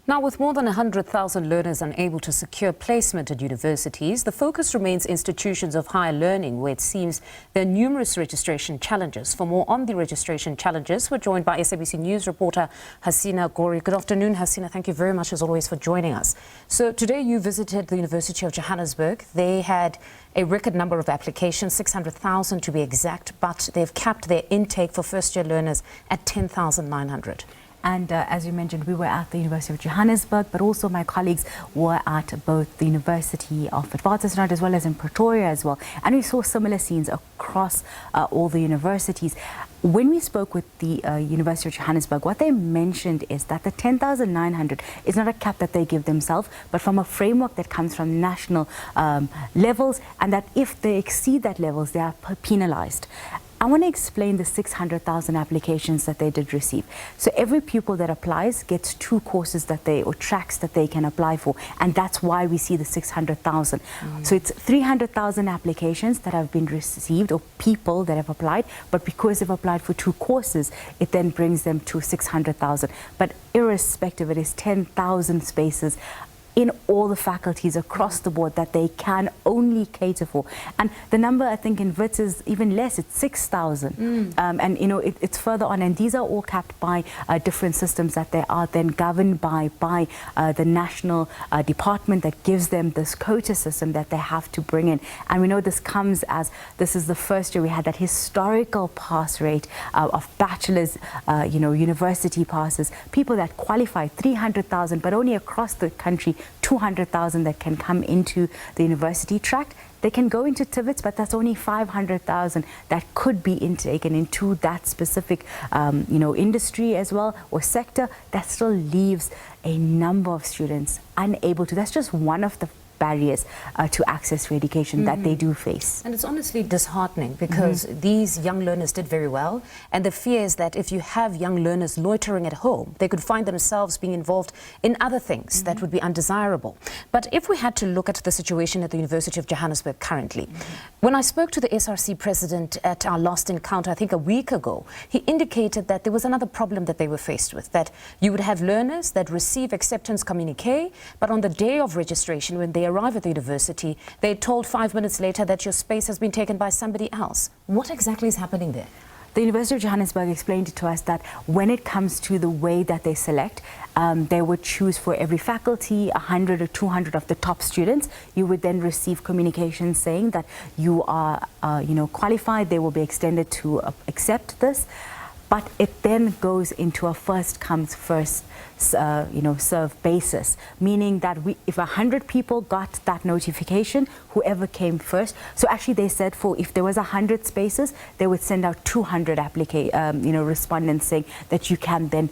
Now, with more than 100,000 learners unable to secure placement at universities, the focus remains institutions of higher learning, where it seems there are numerous registration challenges. For more on the registration challenges, we're joined by SABC News reporter Hasina Gori. Good afternoon, Hasina. Thank you very much, as always, for joining us. So today you visited the University of Johannesburg. They had a record number of applications, 600,000 to be exact, but they've capped their intake for first-year learners at 10,900. And as you mentioned, we were at the University of Johannesburg, but also my colleagues were at both the University of Witwatersrand as well as in Pretoria as well. And we saw similar scenes across all the universities. When we spoke with the University of Johannesburg, what they mentioned is that the 10,900 is not a cap that they give themselves, but from a framework that comes from national levels, and that if they exceed that levels, they are penalized. I want to explain the 600,000 applications that they did receive. So every pupil that applies gets 2 courses or tracks that they can apply for, and that's why we see the 600,000. So it's 300,000 applications that have been received, or people that have applied, but because they've applied for 2 courses, it then brings them to 600,000. But irrespective, it is 10,000 spaces in all the faculties across the board that they can only cater for. And the number, I think, in Wits is even less. It's 6,000. And, you know, it's further on. And these are all capped by different systems that they are then governed by the national department that gives them this quota system that they have to bring in. And we know this comes as this is the first year we had that historical pass rate of bachelor's, university passes. People that qualify, 300,000, but only across the country, 200,000 that can come into the university tract. They can go into TVETs, but that's only 500,000 that could be taken into that specific, industry as well, or sector. That still leaves a number of students unable to. That's just one of the barriers to access to education that they do face. And it's honestly disheartening because these young learners did very well, and the fear is that if you have young learners loitering at home, they could find themselves being involved in other things that would be undesirable. But if we had to look at the situation at the University of Johannesburg currently, when I spoke to the SRC president at our last encounter, I think a week ago, he indicated that there was another problem that they were faced with, that you would have learners that receive acceptance communique, but on the day of registration, when they arrive at the university, they're told 5 minutes later that your space has been taken by somebody else. What exactly is happening there? The University of Johannesburg explained to us that when it comes to the way that they select, they would choose for every faculty 100 or 200 of the top students. You would then receive communications saying that you are, qualified. They will be extended to accept this. But it then goes into a first comes first serve basis, meaning that if 100 people got that notification, whoever came first. So actually they said if there was 100 spaces, they would send out 200 respondents saying that you can then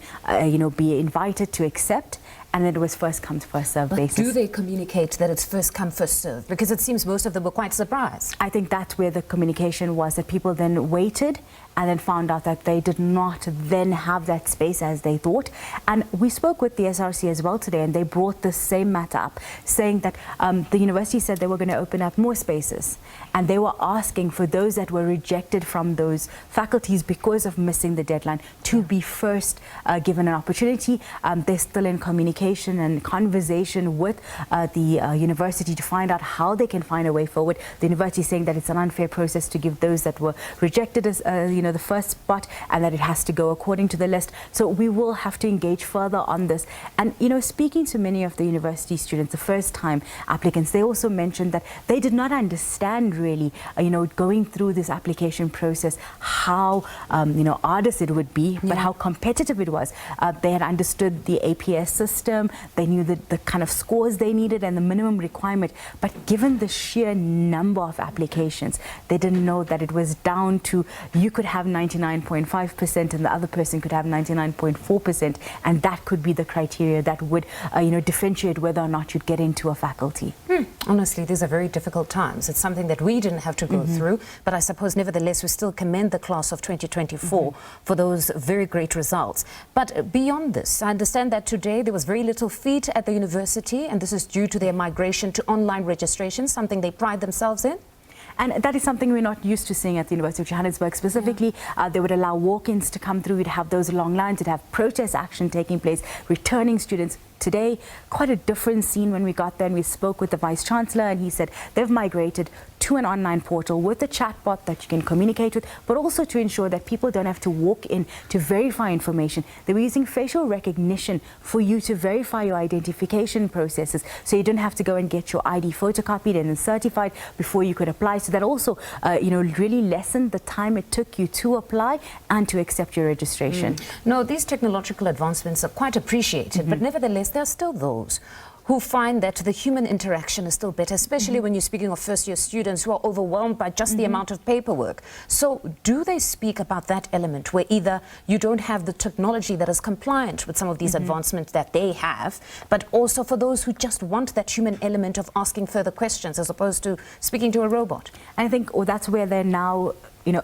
be invited to accept. And then it was first come, first serve basis. Do they communicate that it's first come, first serve? Because it seems most of them were quite surprised. I think that's where the communication was, that people then waited and then found out that they did not then have that space as they thought. And we spoke with the SRC as well today, and they brought the same matter up, saying that the university said they were going to open up more spaces. And they were asking for those that were rejected from those faculties because of missing the deadline to be first given an opportunity. They're still in communication and conversation with the university to find out how they can find a way forward. The university is saying that it's an unfair process to give those that were rejected as the first spot, and that it has to go according to the list. So we will have to engage further on this. And speaking to many of the university students, the first time applicants, they also mentioned that they did not understand really going through this application process how arduous it would be, but how competitive it was. They had understood the APS system, they knew the kind of scores they needed and the minimum requirement, but given the sheer number of applications, they didn't know that it was down to you could have 99.5% and the other person could have 99.4%, and that could be the criteria that would differentiate whether or not you'd get into a faculty. Honestly, these are very difficult times. It's something that we didn't have to go through, but I suppose nevertheless we still commend the class of 2024 for those very great results. But beyond this, I understand that today there was very little feet at the university, and this is due to their migration to online registration, something they pride themselves in. And that is something we're not used to seeing at the University of Johannesburg. Specifically, they would allow walk-ins to come through. We'd have those long lines. We'd have protest action taking place, returning students today. Quite a different scene when we got there, and we spoke with the Vice Chancellor, and he said they've migrated to an online portal with a chatbot that you can communicate with, but also to ensure that people don't have to walk in to verify information. They were using facial recognition for you to verify your identification processes, so you don't have to go and get your ID photocopied and then certified before you could apply. So that also, really lessened the time it took you to apply and to accept your registration. No, these technological advancements are quite appreciated, but nevertheless, there are still those who find that the human interaction is still better, especially when you're speaking of first-year students who are overwhelmed by just the amount of paperwork. So do they speak about that element where either you don't have the technology that is compliant with some of these advancements that they have, but also for those who just want that human element of asking further questions as opposed to speaking to a robot? I think that's where they're now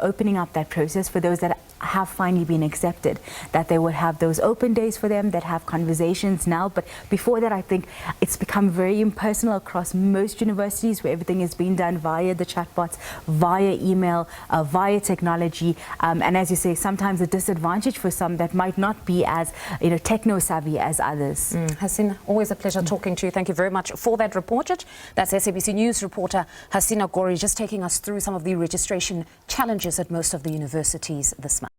opening up that process for those that have finally been accepted, that they would have those open days for them, that have conversations now. But before that, I think it's become very impersonal across most universities, where everything is being done via the chatbots, via email, via technology. And as you say, sometimes a disadvantage for some that might not be as techno-savvy as others. Hasina, always a pleasure talking to you. Thank you very much for that reportage. That's SABC News reporter Hasina Gori, just taking us through some of the registration challenges at most of the universities this month.